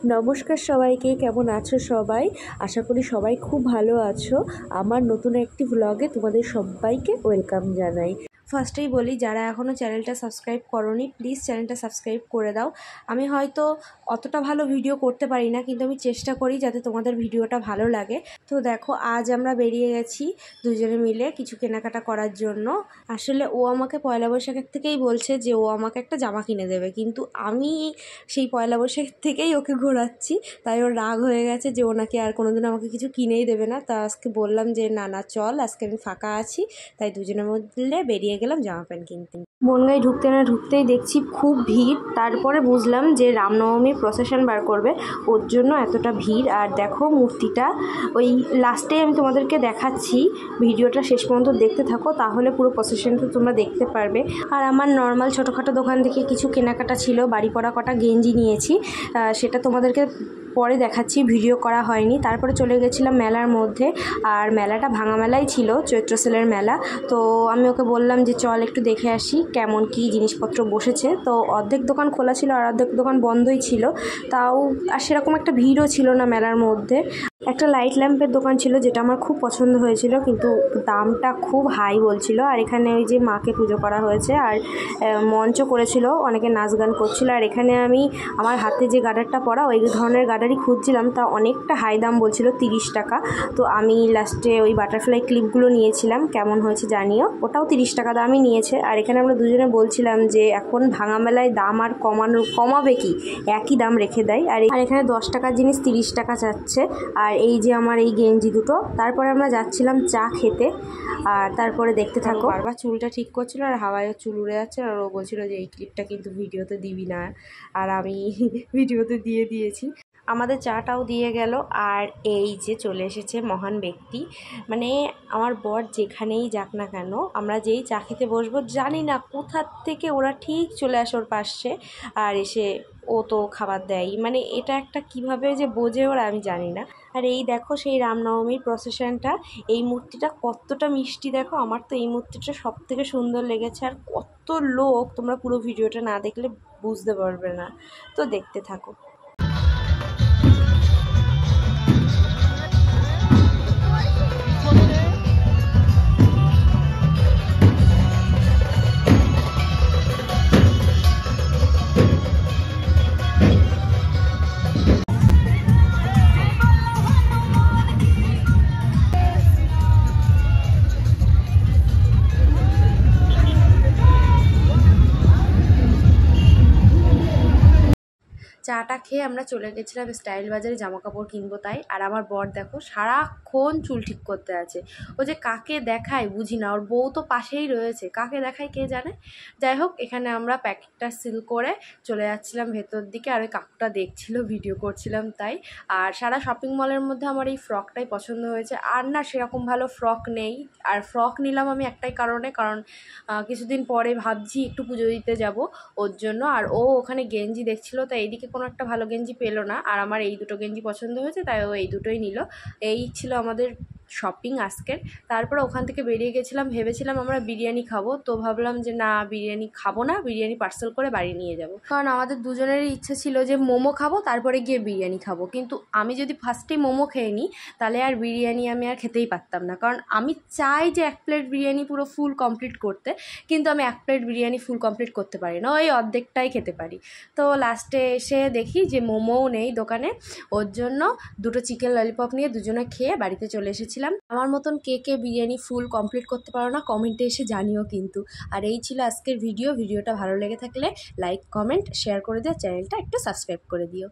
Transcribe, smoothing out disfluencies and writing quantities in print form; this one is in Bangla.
নমস্কার সবাইকে, কেমন আছো সবাই? আশা করি সবাই খুব ভালো আছো। আমার নতুন একটি ব্লগে তোমাদের সবাইকে ওয়েলকাম জানাই। ফার্স্টেই বলি, যারা এখনও চ্যানেলটা সাবস্ক্রাইব করোনি প্লিজ চ্যানেলটা সাবস্ক্রাইব করে দাও। আমি হয়তো অতটা ভালো ভিডিও করতে পারি না, কিন্তু আমি চেষ্টা করি যাতে তোমাদের ভিডিওটা ভালো লাগে। তো দেখো, আজ আমরা বেরিয়ে গেছি দুজনে মিলে কিছু কেনাকাটা করার জন্য। আসলে ও আমাকে পয়লা বৈশাখের থেকেই বলছে যে ও আমাকে একটা জামা কিনে দেবে, কিন্তু আমি সেই পয়লা বৈশাখ থেকেই ওকে ঘোরাচ্ছি। তাই ওর রাগ হয়ে গেছে যে ও নাকি আর কোনোদিন আমাকে কিছু কিনেই দেবে না। তা আজকে বললাম যে না না চল, আজকে আমি ফাঁকা আছি। তাই দুজনের মধ্যে বেরিয়ে গেলাম জামা প্যান্ট কিনতে। বনগাঁই ঢুকতে না ঢুকতেই দেখছি খুব ভিড়। তারপরে বুঝলাম যে রামনবমীর প্রসেশন বার করবে, ওর জন্য এতটা ভিড়। আর দেখো মূর্তিটা, ওই লাস্টে আমি তোমাদেরকে দেখাচ্ছি, ভিডিওটা শেষ পর্যন্ত দেখতে থাকো, তাহলে পুরো প্রসেশনটা তোমরা দেখতে পারবে। আর আমার নর্মাল ছোটোখাটো দোকান থেকে কিছু কেনাকাটা ছিল, বাড়ি পরা কটা গেঞ্জি নিয়েছি, সেটা তোমাদেরকে পরে দেখাচ্ছি, ভিডিও করা হয়নি। তারপরে চলে গেছিলাম মেলার মধ্যে, আর মেলাটা ভাঙা মেলাই ছিল, চৈত্র সেলের মেলা। তো আমি ওকে বললাম যে চল একটু দেখে আসি কেমন কি জিনিসপত্র বসেছে। তো অর্ধেক দোকান খোলা ছিল আর অর্ধেক দোকান বন্ধই ছিল, তাও আর সেরকম একটা ভিড়ও ছিল না মেলার মধ্যে। একটা লাইট ল্যাম্পের দোকান ছিল, যেটা আমার খুব পছন্দ হয়েছিল, কিন্তু দামটা খুব হাই বলছিল। আর এখানে ওই যে মাকে পুজো করা হয়েছে, আর মঞ্চ করেছিল, অনেকে নাচ গান করছিল। আর এখানে আমি আমার হাতে যে গার্ডারটা পরা, ওই ধরনের গার্ডারই খুঁজছিলাম, তা অনেকটা হাই দাম বলছিল, 30 টাকা। তো আমি লাস্টে ওই বাটারফ্লাই ক্লিপগুলো নিয়েছিলাম, কেমন হয়েছে জানিও, ওটাও 30 টাকা দামই নিয়েছে। আর এখানে আমরা দুজনে বলছিলাম যে এখন ভাঙা মেলায় দাম আর কমাবে কি, একই দাম রেখে দেয়। আর এখানে 10 টাকার জিনিস 30 টাকা চাচ্ছে। আর এই যে আমার এই গেঞ্জি দুটো। তারপরে আমরা যাচ্ছিলাম চা খেতে, আর তারপরে দেখতে থাকো। বারবার চুলটা ঠিক করছিল, আর হাওয়ায়ও চুল উড়ে যাচ্ছে, আর ও বলছিল যে এই ক্লিপটা কিন্তু ভিডিওতে দিবি না, আর আমি ভিডিওতে দিয়ে দিয়েছি। আমাদের চাটাও দিয়ে গেল। আর এই যে চলে এসেছে মহান ব্যক্তি, মানে আমার বর যেখানেই যাক না কেন, আমরা যেই চা খেতে বসবো জানি না কোথা থেকে ওরা ঠিক চলে আসে ওর পাশে, আর এসে ও তো খাবার দেয়। মানে এটা একটা কিভাবে যে বোঝে ওরা, আমি জানি না। আর এই দেখো সেই রামনবমীর প্রসেশনটা, এই মূর্তিটা কতটা মিষ্টি দেখো, আমার তো এই মূর্তিটা সব থেকে সুন্দর লেগেছে। আর কত লোক, তোমরা পুরো ভিডিওটা না দেখলে বুঝতে পারবে না, তো দেখতে থাকো। চাটা খেয়ে আমরা চলে গেছিলাম স্টাইল বাজারে জামা কাপড় কিনবো তাই। আর আমার বর দেখো সারাক্ষণ চুল ঠিক করতে আছে, ও যে কাকে দেখায় বুঝি না, ওর বউ তো পাশেই রয়েছে, কাকে দেখায় কে জানে। যাই হোক, এখানে আমরা প্যাকেটটা সিল করে চলে যাচ্ছিলাম ভেতর দিকে, আর ওই কাকুটা দেখছিল, ভিডিও করছিলাম তাই। আর সারা শপিং মলের মধ্যে আমার এই ফ্রকটাই পছন্দ হয়েছে, আর না সেরকম ভালো ফ্রক নেই। আর ফ্রক নিলাম আমি একটাই কারণে, কারণ কিছুদিন পরে ভাবছি একটু পুজো দিতে যাব ওর জন্য। আর ও ওখানে গেঞ্জি দেখছিল, তাই এইদিকে কোনো একটা ভালো গেঞ্জি পেলো না, আর আমার এই দুটো গেঞ্জি পছন্দ হয়েছে, তাই ও এই দুটোই নিল। এই ছিল আমাদের শপিং আজকের। তারপরে ওখান থেকে বেরিয়ে গেছিলাম, ভেবেছিলাম আমরা বিরিয়ানি খাবো, তো ভাবলাম যে না বিরিয়ানি খাবো না, বিরিয়ানি পার্সেল করে বাড়ি নিয়ে যাব। কারণ আমাদের দুজনেরই ইচ্ছে ছিল যে মোমো খাবো, তারপরে গিয়ে বিরিয়ানি খাবো। কিন্তু আমি যদি ফার্স্টেই মোমো খেয়ে নিই, তাহলে আর বিরিয়ানি আমি আর খেতেই পারতাম না, কারণ আমি চাই যে 1 প্লেট বিরিয়ানি পুরো ফুল কমপ্লিট করতে, কিন্তু আমি 1 প্লেট বিরিয়ানি ফুল কমপ্লিট করতে পারি না, ওই অর্ধেকটাই খেতে পারি। তো লাস্টে এসে দেখি যে মোমোও নেই দোকানে, ওর জন্য দুটো চিকেন ললিপপ নিয়ে দুজনে খেয়ে বাড়িতে চলে এসেছিলাম। আমার মতন কে কে বিরিয়ানি ফুল কমপ্লিট করতে পারো না, কমেন্টে এসে জানিও কিন্তু। আর এই ছিল আজকের ভিডিওটা ভালো লেগে থাকলে লাইক কমেন্ট শেয়ার করে দিও, চ্যানেলটা একটু সাবস্ক্রাইব করে দিও।